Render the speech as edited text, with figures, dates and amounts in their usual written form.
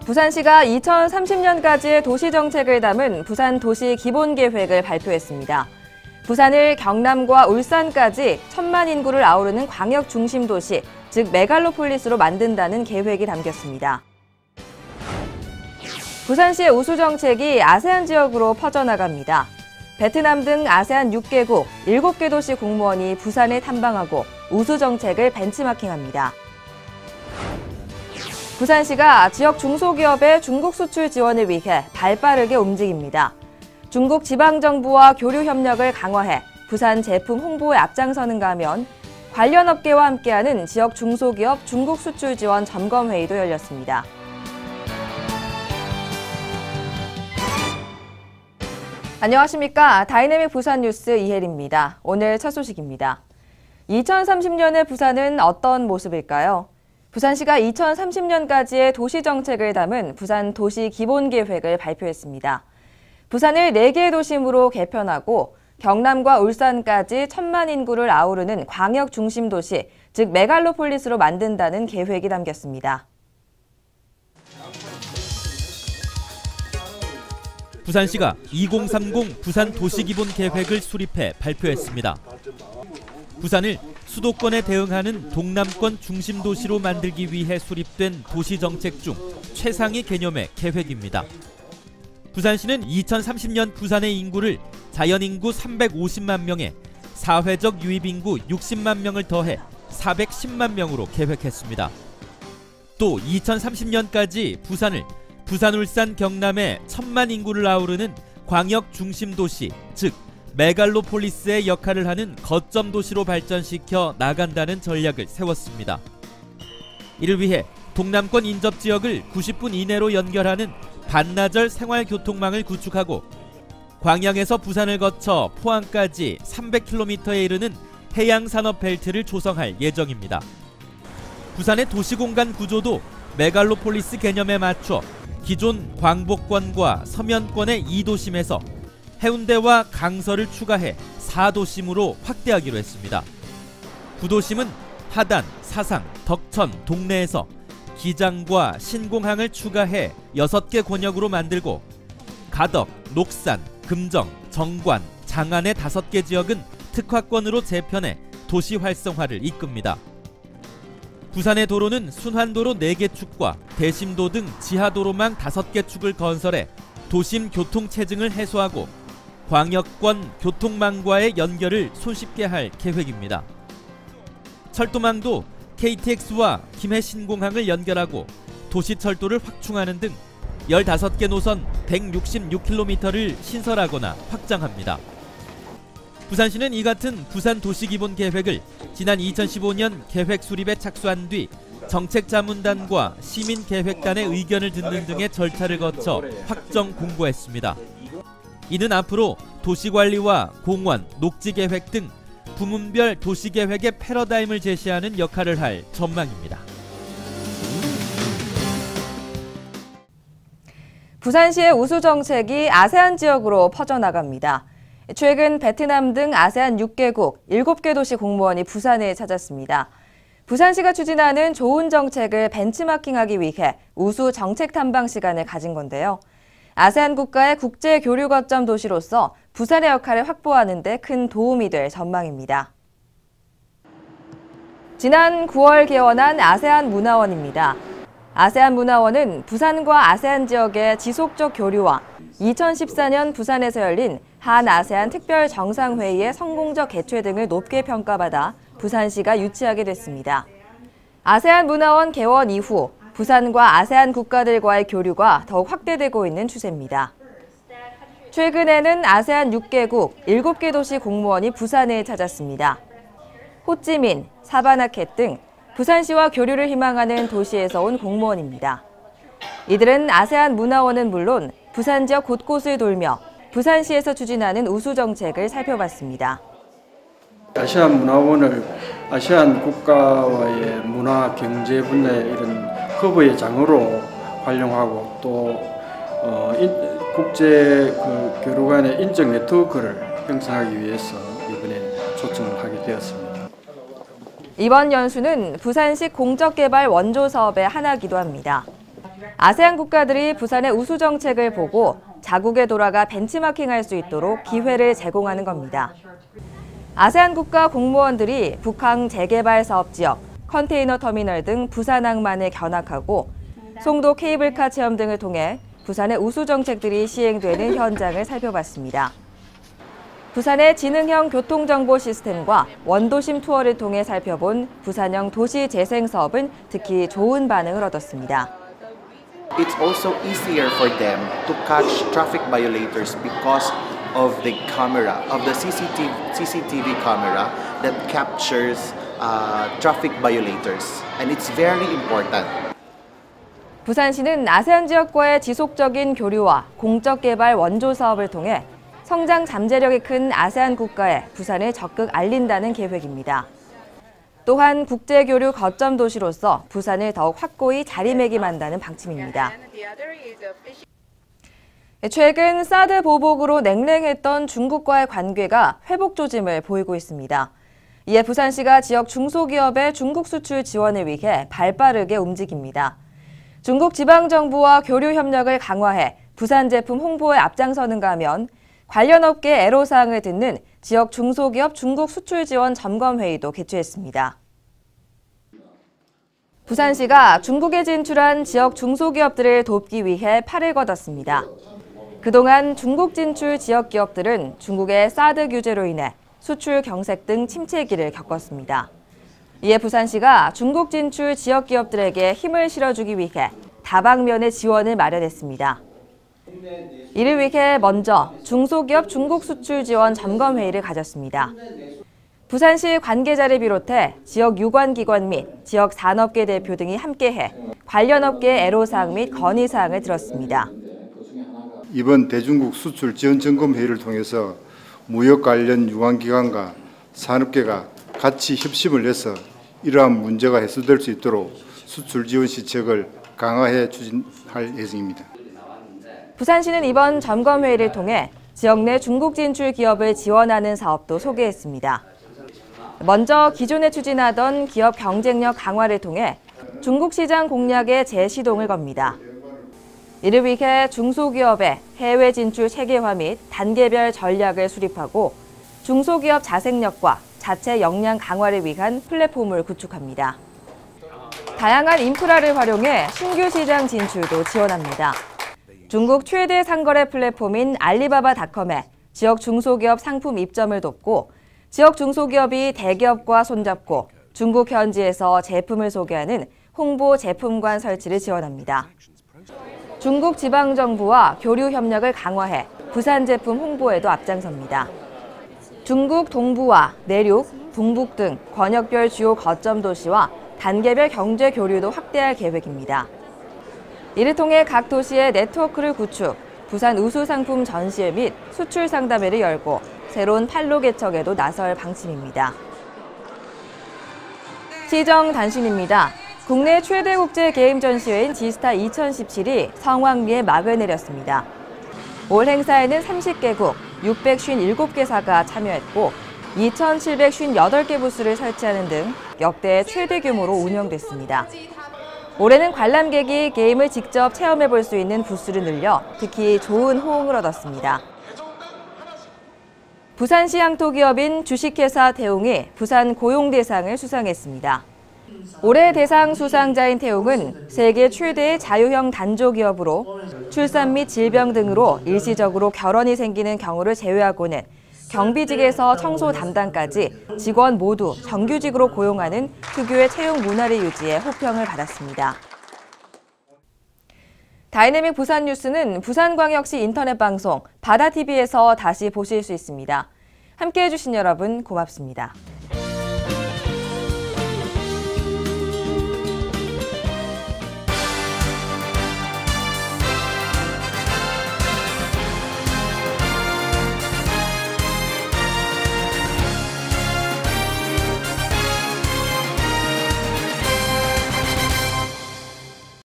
부산시가 2030년까지의 도시정책을 담은 부산 도시 기본계획을 발표했습니다. 부산을 경남과 울산까지 1,000만 인구를 아우르는 광역 중심도시, 즉 메갈로폴리스로 만든다는 계획이 담겼습니다. 부산시의 우수정책이 아세안 지역으로 퍼져나갑니다. 베트남 등 아세안 6개국, 7개 도시 공무원이 부산을 탐방하고 우수정책을 벤치마킹합니다. 부산시가 지역 중소기업의 중국 수출 지원을 위해 발빠르게 움직입니다. 중국 지방정부와 교류 협력을 강화해 부산 제품 홍보에 앞장서는가 하면 관련 업계와 함께하는 지역 중소기업 중국 수출 지원 점검회의도 열렸습니다. 안녕하십니까. 다이내믹 부산 뉴스 이혜리입니다. 오늘 첫 소식입니다. 2030년의 부산은 어떤 모습일까요? 부산시가 2030년까지의 도시정책을 담은 부산 도시 기본계획을 발표했습니다. 부산을 4개의 도심으로 개편하고 경남과 울산까지 1,000만 인구를 아우르는 광역 중심도시, 즉 메갈로폴리스로 만든다는 계획이 담겼습니다. 부산시가 2030 부산 도시기본계획을 수립해 발표했습니다. 부산을 수도권에 대응하는 동남권 중심도시로 만들기 위해 수립된 도시정책 중 최상위 개념의 계획입니다. 부산시는 2030년 부산의 인구를 자연인구 350만 명에 사회적 유입인구 60만 명을 더해 410만 명으로 계획했습니다. 또 2030년까지 부산을 부산, 울산, 경남의 1,000만 인구를 아우르는 광역 중심도시, 즉 메갈로폴리스의 역할을 하는 거점 도시로 발전시켜 나간다는 전략을 세웠습니다. 이를 위해 동남권 인접 지역을 90분 이내로 연결하는 반나절 생활교통망을 구축하고 광양에서 부산을 거쳐 포항까지 300km에 이르는 해양산업 벨트를 조성할 예정입니다. 부산의 도시공간 구조도 메갈로폴리스 개념에 맞춰 기존 광복권과 서면권의 2도심에서 해운대와 강서를 추가해 4도심으로 확대하기로 했습니다. 9도심은 하단, 사상, 덕천, 동래에서 기장과 신공항을 추가해 6개 권역으로 만들고 가덕, 녹산, 금정, 정관, 장안의 5개 지역은 특화권으로 재편해 도시 활성화를 이끕니다. 부산의 도로는 순환도로 4개 축과 대심도 등 지하도로망 5개 축을 건설해 도심 교통체증을 해소하고 광역권 교통망과의 연결을 손쉽게 할 계획입니다. 철도망도 KTX와 김해신공항을 연결하고 도시철도를 확충하는 등 15개 노선 166km를 신설하거나 확장합니다. 부산시는 이 같은 부산 도시기본계획을 지난 2015년 계획 수립에 착수한 뒤 정책자문단과 시민계획단의 의견을 듣는 등의 절차를 거쳐 확정 공고했습니다. 이는 앞으로 도시관리와 공원, 녹지계획 등 부문별 도시계획의 패러다임을 제시하는 역할을 할 전망입니다. 부산시의 우수정책이 아세안 지역으로 퍼져나갑니다. 최근 베트남 등 아세안 6개국, 7개 도시 공무원이 부산에 찾았습니다. 부산시가 추진하는 좋은 정책을 벤치마킹하기 위해 우수 정책 탐방 시간을 가진 건데요. 아세안 국가의 국제 교류 거점 도시로서 부산의 역할을 확보하는 데 큰 도움이 될 전망입니다. 지난 9월 개원한 아세안 문화원입니다. 아세안 문화원은 부산과 아세안 지역의 지속적 교류와 2014년 부산에서 열린 한 아세안 특별 정상회의의 성공적 개최 등을 높게 평가받아 부산시가 유치하게 됐습니다. 아세안 문화원 개원 이후 부산과 아세안 국가들과의 교류가 더욱 확대되고 있는 추세입니다. 최근에는 아세안 6개국, 7개 도시 공무원이 부산에 찾았습니다. 호찌민, 사바나켓 등 부산시와 교류를 희망하는 도시에서 온 공무원입니다. 이들은 아세안 문화원은 물론 부산 지역 곳곳을 돌며 부산시에서 추진하는 우수 정책을 살펴봤습니다. 아세안 문화원을 아세안 국가와의 문화, 경제 분야의 이런 허브의 장으로 활용하고 또 국제 교류 간의 인적 네트워크를 형성하기 위해서 이번에 초청을 하게 되었습니다. 이번 연수는 부산시 공적개발 원조 사업의 하나이기도 합니다. 아세안 국가들이 부산의 우수 정책을 보고 자국에 돌아가 벤치마킹할 수 있도록 기회를 제공하는 겁니다. 아세안 국가 공무원들이 북항 재개발 사업 지역, 컨테이너 터미널 등 부산 항만을 견학하고 송도 케이블카 체험 등을 통해 부산의 우수 정책들이 시행되는 현장을 살펴봤습니다. 부산의 지능형 교통정보 시스템과 원도심 투어를 통해 살펴본 부산형 도시 재생 사업은 특히 좋은 반응을 얻었습니다. It's also easier for them to catch traffic violators because of the camera, of the CCTV camera that captures traffic violators, and it's very important. 부산시는 아세안 지역과의 지속적인 교류와 공적 개발 원조 사업을 통해 성장 잠재력이 큰 아세안 국가에 부산을 적극 알린다는 계획입니다. 또한 국제교류 거점 도시로서 부산을 더욱 확고히 자리매김한다는 방침입니다. 최근 사드 보복으로 냉랭했던 중국과의 관계가 회복 조짐을 보이고 있습니다. 이에 부산시가 지역 중소기업의 중국 수출 지원을 위해 발빠르게 움직입니다. 중국 지방정부와 교류 협력을 강화해 부산 제품 홍보에 앞장서는가 하면 관련 업계 애로사항을 듣는 지역 중소기업 중국 수출 지원 점검회의도 개최했습니다. 부산시가 중국에 진출한 지역 중소기업들을 돕기 위해 팔을 걷었습니다. 그동안 중국 진출 지역 기업들은 중국의 사드 규제로 인해 수출 경색 등 침체기를 겪었습니다. 이에 부산시가 중국 진출 지역 기업들에게 힘을 실어주기 위해 다방면의 지원을 마련했습니다. 이를 위해 먼저 중소기업 중국 수출 지원 점검회의를 가졌습니다. 부산시 관계자를 비롯해 지역 유관기관 및 지역 산업계 대표 등이 함께해 관련 업계의 애로사항 및 건의사항을 들었습니다. 이번 대중국 수출 지원 점검 회의를 통해서 무역 관련 유관기관과 산업계가 같이 협심을 해서 이러한 문제가 해소될 수 있도록 수출 지원 시책을 강화해 추진할 예정입니다. 부산시는 이번 점검회의를 통해 지역 내 중국 진출 기업을 지원하는 사업도 소개했습니다. 먼저 기존에 추진하던 기업 경쟁력 강화를 통해 중국 시장 공략에 재시동을 겁니다. 이를 위해 중소기업의 해외 진출 체계화 및 단계별 전략을 수립하고 중소기업 자생력과 자체 역량 강화를 위한 플랫폼을 구축합니다. 다양한 인프라를 활용해 신규 시장 진출도 지원합니다. 중국 최대 상거래 플랫폼인 알리바바닷컴에 지역 중소기업 상품 입점을 돕고 지역 중소기업이 대기업과 손잡고 중국 현지에서 제품을 소개하는 홍보 제품관 설치를 지원합니다. 중국 지방정부와 교류 협력을 강화해 부산 제품 홍보에도 앞장섭니다. 중국 동부와 내륙, 동북 등 권역별 주요 거점 도시와 단계별 경제 교류도 확대할 계획입니다. 이를 통해 각 도시의 네트워크를 구축, 부산 우수 상품 전시회 및 수출 상담회를 열고 새로운 판로 개척에도 나설 방침입니다. 시정 단신입니다. 국내 최대 국제 게임 전시회인 지스타 2017이 성황리에 막을 내렸습니다. 올 행사에는 30개국 657개사가 참여했고 2,758개 부스를 설치하는 등 역대 최대 규모로 운영됐습니다. 올해는 관람객이 게임을 직접 체험해 볼 수 있는 부스를 늘려 특히 좋은 호응을 얻었습니다. 부산시 향토기업인 주식회사 태웅이 부산 고용대상을 수상했습니다. 올해 대상 수상자인 태웅은 세계 최대의 자유형 단조기업으로 출산 및 질병 등으로 일시적으로 결혼이 생기는 경우를 제외하고는 경비직에서 청소 담당까지 직원 모두 정규직으로 고용하는 특유의 채용 문화를 유지해 호평을 받았습니다. 다이내믹 부산 뉴스는 부산광역시 인터넷 방송 바다TV에서 다시 보실 수 있습니다. 함께해 주신 여러분 고맙습니다.